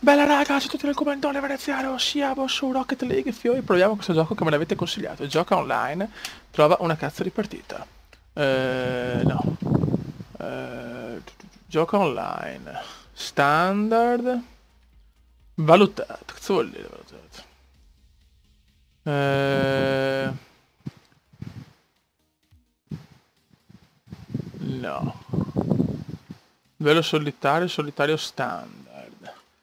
Bella raga, c'è tutto nel commentone veneziano, siamo su Rocket League, fiori, proviamo questo gioco che me l'avete consigliato, gioca online, trova una cazzo di partita. No. Gioca online, standard, valutato, cazzo vuol dire valutato? No. Livello solitario, solitario standard.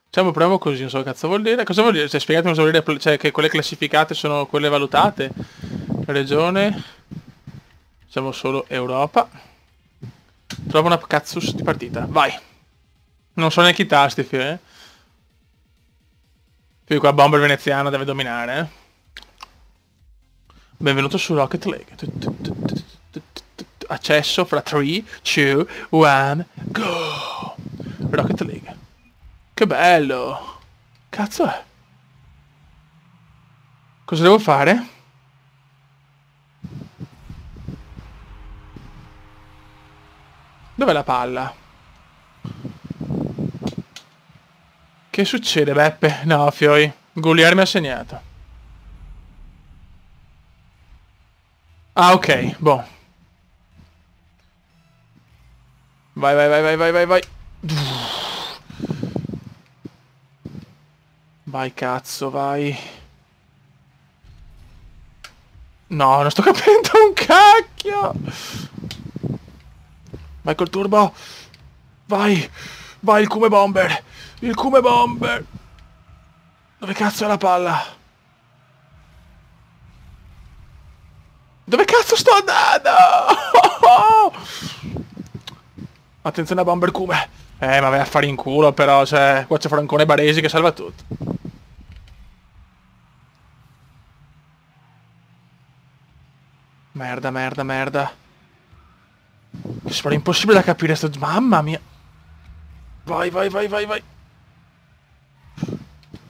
Diciamo proviamo così, non so che cazzo vuol dire. Cosa vuol dire? Cioè, spiegatemi cosa vuol dire, cioè che quelle classificate sono quelle valutate. Regione. Diciamo solo Europa. Trova una cazzus di partita. Vai. Non so neanche i tasti, fio. Più qua bomber veneziano deve dominare, Benvenuto su Rocket League. Accesso fra 3, 2, 1, go! Rocket League. Che bello! Cazzo è? Cosa devo fare? Dov'è la palla? Che succede, Beppe? No, fioi. Goulier mi ha segnato. Ah, ok, boh. Vai, vai, vai, vai, vai, vai, vai. Vai, cazzo, vai. No, non sto capendo un cacchio. Vai col turbo. Vai. Vai, il Cume Bomber. Il Cume Bomber. Dove cazzo è la palla? Dove cazzo sto andando? Attenzione a Bomber Cume. Ma vai a fare in culo però, cioè, qua c'è Francone Baresi che salva tutto. Merda, merda, merda. Che sembra impossibile da capire sto... Mamma mia. Vai, vai, vai, vai, vai.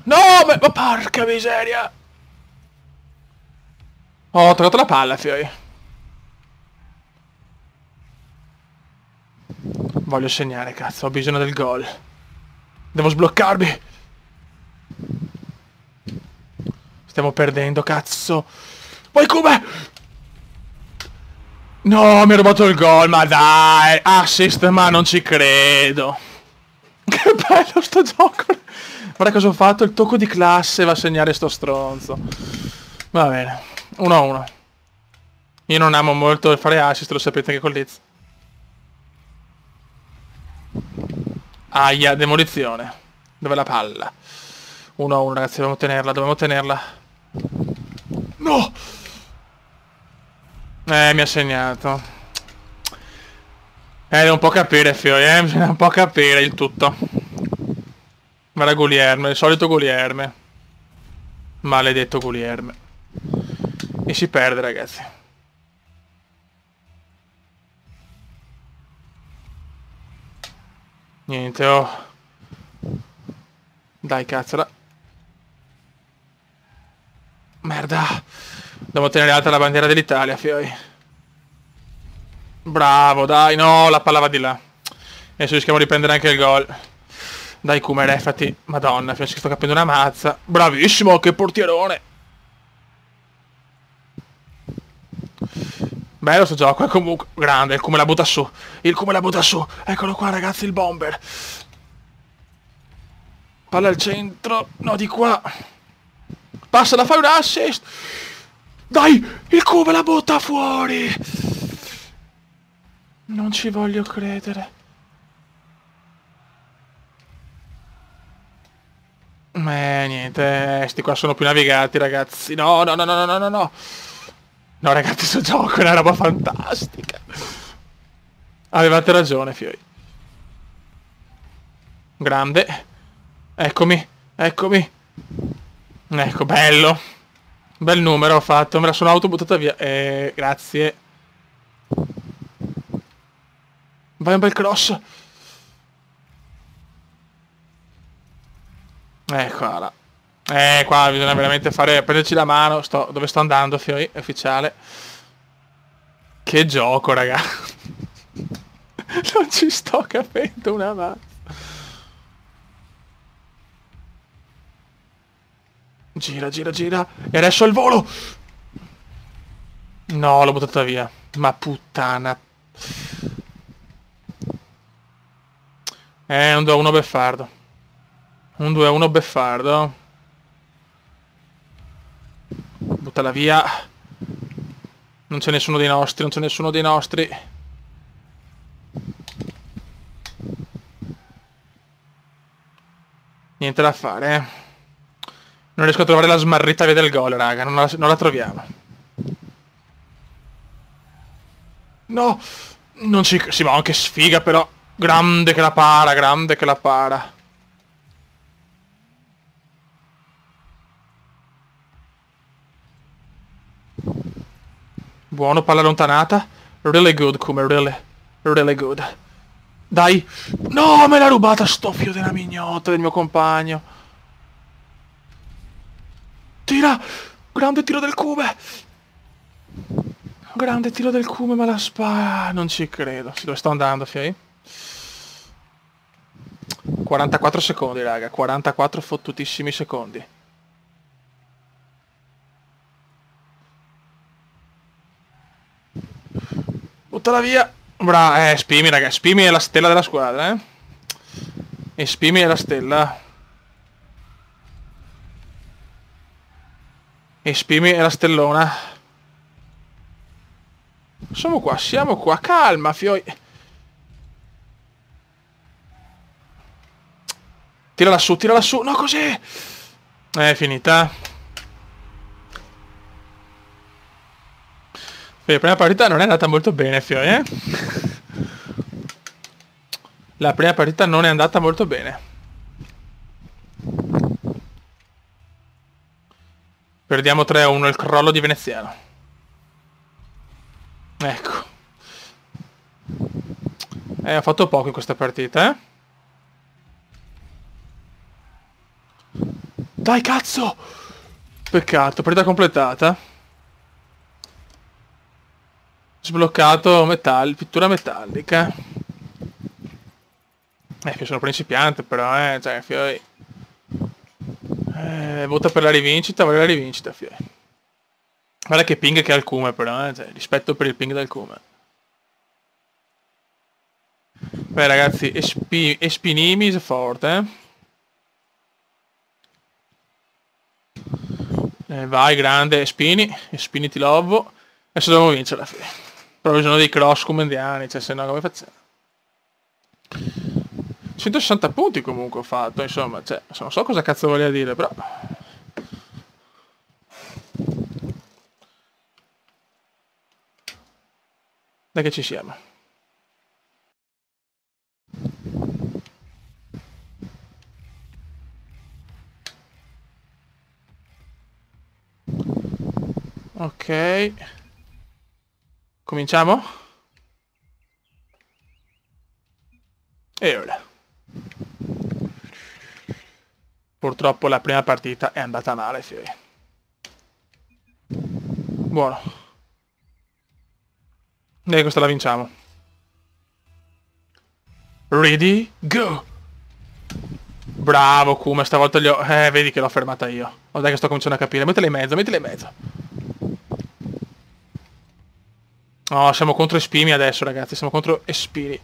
No, ma porca miseria. Oh, ho trovato la palla, fioi. Voglio segnare, cazzo, ho bisogno del gol. Devo sbloccarmi. Stiamo perdendo, cazzo. Vai come? No, mi ha rubato il gol, ma dai. Assist, ma non ci credo. Che bello sto gioco. Guarda cosa ho fatto, il tocco di classe va a segnare sto stronzo. Va bene, 1-1. Io non amo molto fare assist, lo sapete anche con Liz. Aia, demolizione. Dov'è la palla? 1-1, ragazzi, dobbiamo tenerla, dobbiamo tenerla. No! Mi ha segnato. Devo un po' capire, fioi, bisogna un po' capire il tutto. Guarda Guglielmo, il solito Guglielmo. Maledetto Guglielmo. E si perde, ragazzi. Niente, oh. Dai, cazzola. Merda. Devo tenere alta la bandiera dell'Italia, fioi. Bravo, dai, no, la palla va di là. Adesso rischiamo di prendere anche il gol. Dai, Kume, refati. Madonna, finisco che sto capendo una mazza. Bravissimo, che portierone. Bello sto gioco, è comunque grande, il Kume la butta su. Il Kume la butta su. Eccolo qua, ragazzi, il bomber. Palla al centro. No, di qua. Passala, fai un assist. Dai, il Kume la butta fuori. Non ci voglio credere. Niente, sti qua sono più navigati, ragazzi. No, no, no, no, no, no, no. No, ragazzi, sto gioco è una roba fantastica. Avevate ragione, fioi. Grande. Eccomi, eccomi. Ecco, bello. Bel numero ho fatto, me la sono autobuttata via. Grazie. Vai un bel cross. Eccola. Qua bisogna veramente fare... Prenderci la mano. Dove sto andando, fioi? È ufficiale. Che gioco, raga. Non ci sto capendo una mazza. Gira, gira, gira. E adesso al volo. No, l'ho buttata via. Ma puttana. Un 2-1 beffardo. Un 2-1 beffardo. Buttala via. Non c'è nessuno dei nostri, non c'è nessuno dei nostri. Niente da fare, eh. Non riesco a trovare la smarrita via del gol, raga. Non la troviamo. No! Non ci... Sì, ma anche sfiga, però. Grande che la para, grande che la para. Buono, palla allontanata. Really good, Come, really. Really good. Dai. No, me l'ha rubata sto figlio della mignotta del mio compagno. Tira. Grande tiro del Come. Grande tiro del Come, ma la spara. Non ci credo. Dove sto andando, fiai? 44 secondi, raga. 44 fottutissimi secondi. Buttala via. Spimi, raga. Spimi è la stella della squadra, eh. E Spimi è la stella. E Spimi è la stellona. Siamo qua. Calma, fioi. Tira lassù. No, così. È finita. La prima partita non è andata molto bene, fioi, eh. La prima partita non è andata molto bene. Perdiamo 3-1, il crollo di Veneziano. Ecco. Ho fatto poco in questa partita, eh. Dai, cazzo! Peccato, partita completata. Sbloccato pittura metallica. Io sono principiante, però, cioè, fioi. Vota per la rivincita, vuole la rivincita, fioi. Guarda che ping che ha il Come, però, cioè, rispetto per il ping del Come. Beh, ragazzi, Espinimis è forte, vai, grande, Spini ti lovo. Adesso dobbiamo vincere, fioi. Però bisogno dei cross comendiani, cioè, se no come facciamo? 160 punti comunque ho fatto, insomma, cioè, non so cosa cazzo voglia dire, però... Dai che ci siamo. Ok. Cominciamo? E ora. Purtroppo la prima partita è andata male, fiori. Buono. E questa la vinciamo. Ready? Go! Bravo, Kuma, stavolta gli ho... vedi che l'ho fermata io. Oh, dai che sto cominciando a capire. Mettila in mezzo. No, siamo contro Espimi adesso, ragazzi. Siamo contro Espimi.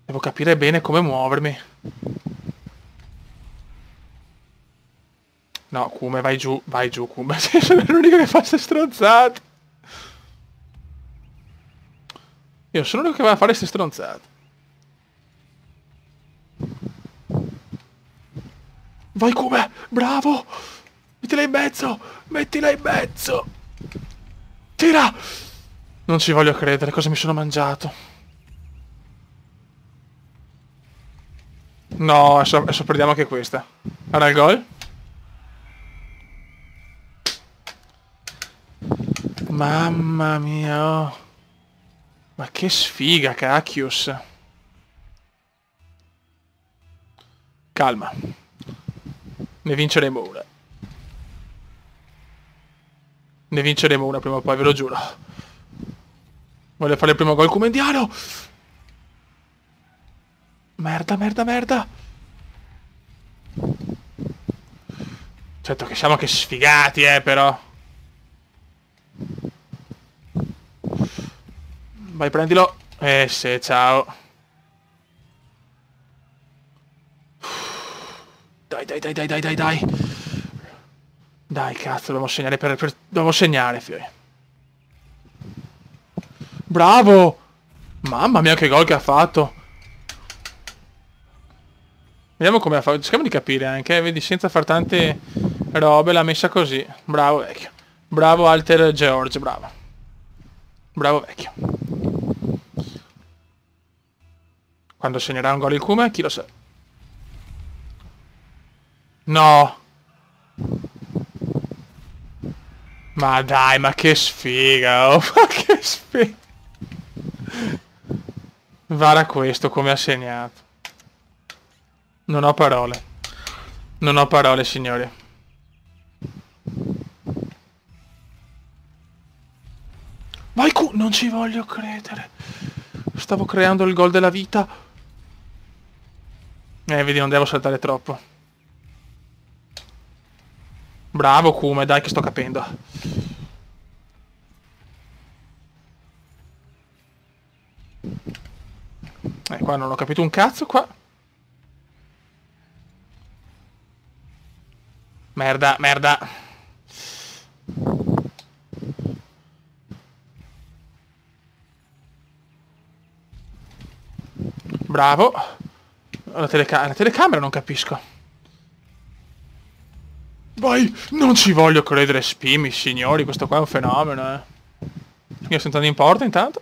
Devo capire bene come muovermi. No, Kuma, vai giù, Kuma. Sono l'unico che fa queste stronzate. Io sono l'unico che va a fare queste stronzate. Vai Kuma, bravo! Mettila in mezzo! Tira! Non ci voglio credere, cosa mi sono mangiato. No, adesso perdiamo anche questa. Guarda il gol. Mamma mia. Oh. Ma che sfiga, cacchius. Calma. Ne vinceremo una. Ne vinceremo una prima o poi, ve lo giuro. Voglio fare il primo gol comendiano. Merda. Certo che siamo anche sfigati, però. Vai, prendilo. Sì, ciao. Dai, dai, dai, dai, dai, dai, dai. Dai, cazzo, dobbiamo segnare dobbiamo segnare, fioi. Bravo! Mamma mia, che gol che ha fatto. Vediamo come ha fatto. Cerchiamo di capire anche, vedi, senza far tante robe, l'ha messa così. Bravo, vecchio. Bravo, Alter George, bravo. Bravo, vecchio. Quando segnerà un gol il Kuma, chi lo sa. No! Ma dai, ma che sfiga, oh, ma che sfiga. Vara questo come ha segnato. Non ho parole. Non ho parole, signori. Vai non ci voglio credere. Stavo creando il gol della vita. Vedi, non devo saltare troppo. Bravo Kume, dai che sto capendo. Qua non ho capito un cazzo, qua. Merda, merda. Bravo. La telecamera non capisco. Vai! Non ci voglio credere, Spimi, signori, questo qua è un fenomeno, Io sto entrando in porta intanto.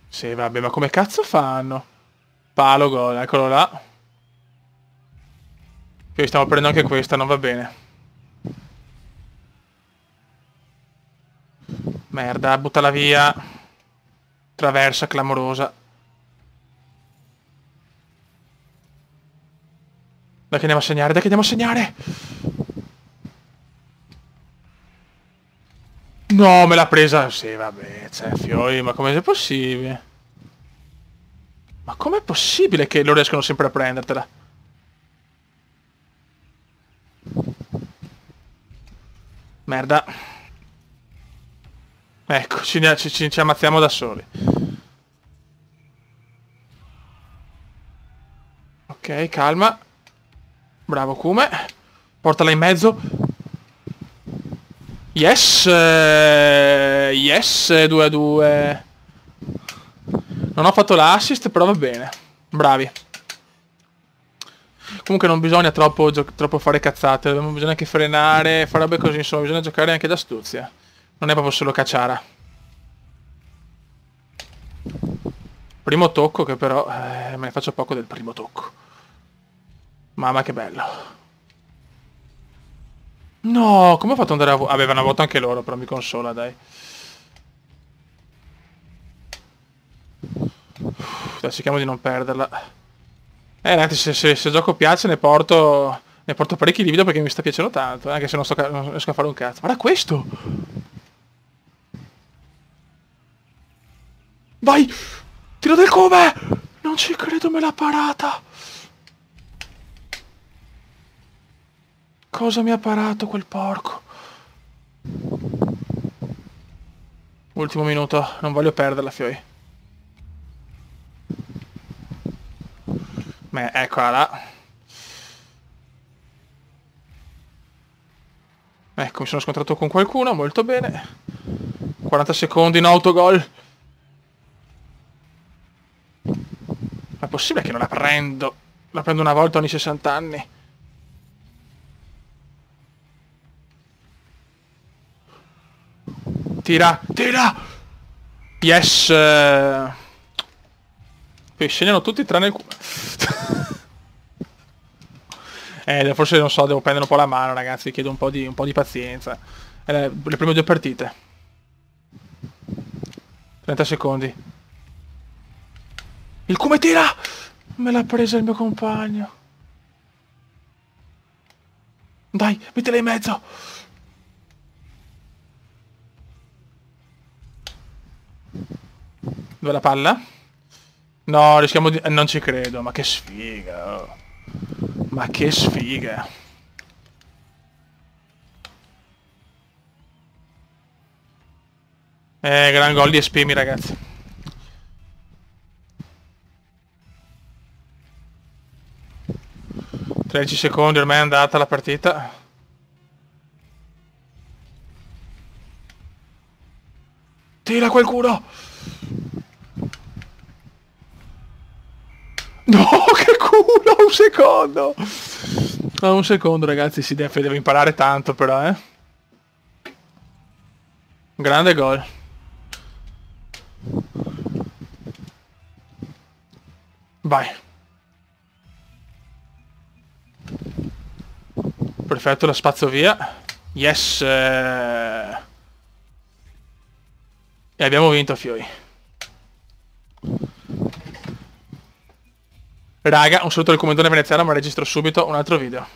Sì, vabbè, ma come cazzo fanno? Palo gol, eccolo là. Poi stiamo prendendo anche questa, non va bene. Merda, buttala via. Traversa clamorosa. Dai che andiamo a segnare, dai che andiamo a segnare! No, me l'ha presa. Sì, vabbè, cioè, fioi, ma come è possibile? Ma com'è possibile che loro riescono sempre a prendertela? Merda. Ecco, ci ammazziamo da soli. Ok, calma. Bravo Kume. Portala in mezzo. Yes! Yes, 2-2. Non ho fatto l'assist, però va bene. Bravi. Comunque non bisogna troppo fare cazzate, bisogna anche frenare, fare robe così, insomma, bisogna giocare anche d'astuzia. Non è proprio solo cacciara. Primo tocco che però me ne faccio poco del primo tocco. Mamma che bello. No, come ho fatto ad andare a vuoto? Avevano vuoto anche loro, però mi consola, dai. Dai, cerchiamo di non perderla. Ragazzi, se il gioco piace ne porto parecchi di video perché mi sta piacendo tanto, anche se non riesco a fare un cazzo. Guarda questo! Vai! Tiro del come! Non ci credo, me l'ha parata! Cosa mi ha parato quel porco? Ultimo minuto, non voglio perderla, fioi. Eccola là. Ecco, mi sono scontrato con qualcuno, molto bene. 40 secondi in autogol. Ma è possibile che non la prendo? La prendo una volta ogni 60 anni. Tira, tira! Yes! Poi segnano tutti tranne il culo. Forse non so, devo prendere un po' la mano, ragazzi, vi chiedo un po' di pazienza. Le prime due partite. 30 secondi. Il come tira! Me l'ha presa il mio compagno. Dai, mettila in mezzo! Dove la palla? No, rischiamo di... non ci credo, ma che sfiga. Oh. Ma che sfiga. Gran gol di Espimi, ragazzi. ...13 secondi, ormai è andata la partita. Tira qualcuno! No, che culo! Un secondo! No, un secondo, ragazzi, si deve imparare tanto, però, eh. Grande gol. Vai. Perfetto, la spazzo via. Yes. E abbiamo vinto, Fioi. Raga, un saluto del commentone veneziano, ma registro subito un altro video.